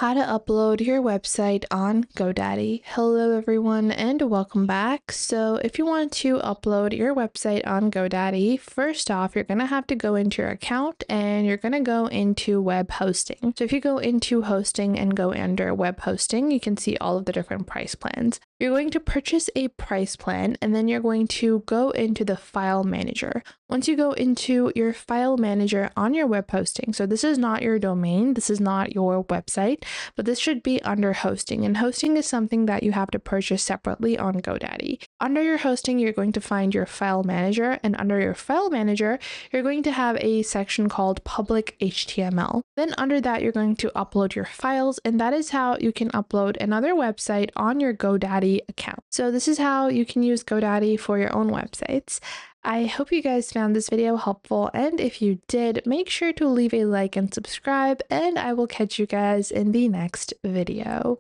How to upload your website on GoDaddy. Hello everyone and welcome back. So if you want to upload your website on GoDaddy, first off, you're going to have to go into your account and you're going to go into web hosting. So if you go into hosting and go under web hosting, you can see all of the different price plans. You're going to purchase a price plan and then you're going to go into the file manager. Once you go into your file manager on your web hosting, so this is not your domain, this is not your website, but this should be under hosting, and hosting is something that you have to purchase separately on GoDaddy. Under your hosting, you're going to find your file manager, and under your file manager, you're going to have a section called public HTML. Then under that, you're going to upload your files, and that is how you can upload another website on your GoDaddy account. So this is how you can use GoDaddy for your own websites. I hope you guys found this video helpful, and if you did, make sure to leave a like and subscribe, and I will catch you guys in the next video.